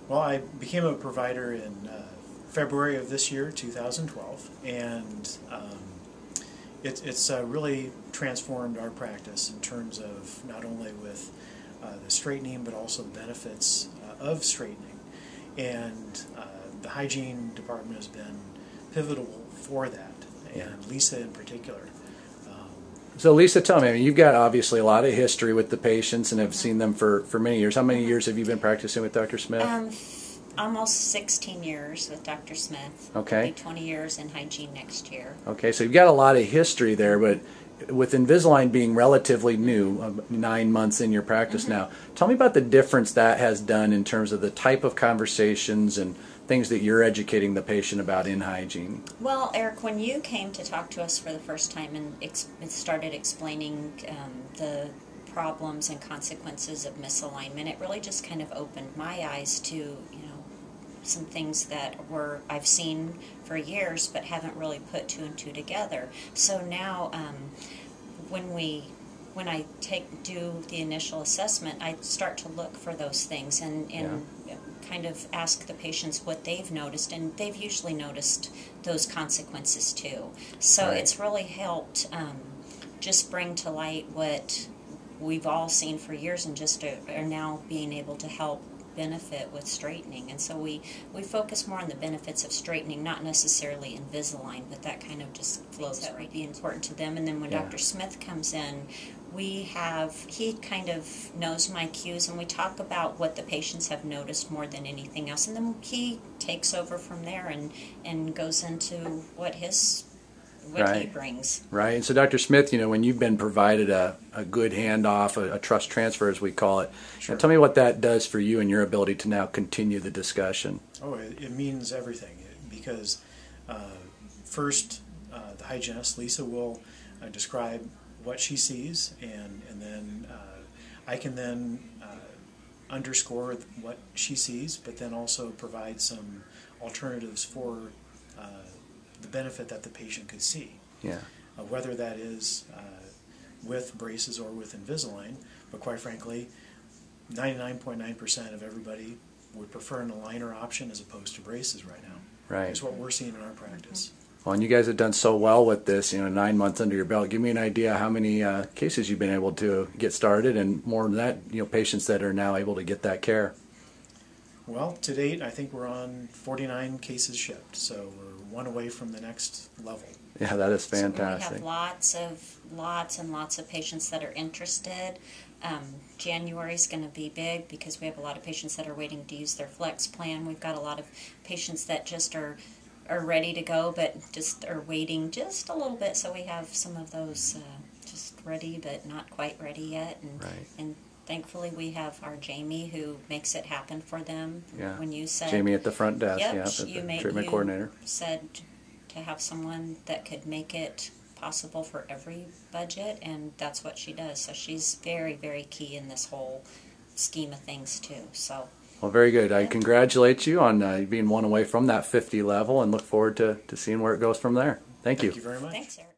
Well, I became a provider in February of this year, 2012, and it's really transformed our practice in terms of not only with the straightening, but also the benefits of straightening. And the hygiene department has been pivotal for that, and Lisa in particular. So Lisa, tell me, I mean, you've got obviously a lot of history with the patients and have seen them for many years. How many years have you been practicing with Dr. Smith? Almost 16 years with Dr. Smith. Okay. It'll be 20 years in hygiene next year. Okay, so you've got a lot of history there, but with Invisalign being relatively new, 9 months in your practice now, tell me about the difference that has done in terms of the type of conversations and things that you're educating the patient about in hygiene. Well, Eric, when you came to talk to us for the first time and started explaining the problems and consequences of misalignment, it really just kind of opened my eyes to, some things that I've seen for years but haven't really put two and two together. So now when I do the initial assessment, I start to look for those things and kind of ask the patients what they've noticed, and they've usually noticed those consequences too. So it's really helped just bring to light what we've all seen for years and just are now being able to help benefit with straightening. And so we focus more on the benefits of straightening, not necessarily Invisalign, but that kind of just flows. That would be important to them. And then when Dr. Smith comes in, he kind of knows my cues, and we talk about what the patients have noticed more than anything else, and then he takes over from there and goes into what he brings. Right. And so Dr. Smith, when you've been provided a good handoff, a trust transfer as we call it, tell me what that does for you and your ability to now continue the discussion. Oh, it means everything, because first the hygienist, Lisa, will describe what she sees, and then I can then underscore what she sees, but then also provide some alternatives for the benefit that the patient could see. Whether that is with braces or with Invisalign, but quite frankly, 99.9% of everybody would prefer an aligner option as opposed to braces right now. It's what we're seeing in our practice. Well, and you guys have done so well with this, 9 months under your belt. Give me an idea how many cases you've been able to get started, and more than that, patients that are now able to get that care. Well, to date, I think we're on 49 cases shipped, so we're one away from the next level. Yeah, that is fantastic. So we have lots and lots of patients that are interested. January is going to be big because we have a lot of patients that are waiting to use their flex plan. We've got a lot of patients that just are ready to go, but just are waiting just a little bit. So we have some of those just ready, but not quite ready yet. And thankfully, we have our Jamie who makes it happen for them. When you said Jamie at the front desk, the treatment coordinator, said to have someone that could make it possible for every budget, and that's what she does. So she's very, very key in this whole scheme of things too. So. Well, very good. I congratulate you on being one away from that 50 level, and look forward to seeing where it goes from there. Thank you. Thank you very much. Thanks, Eric.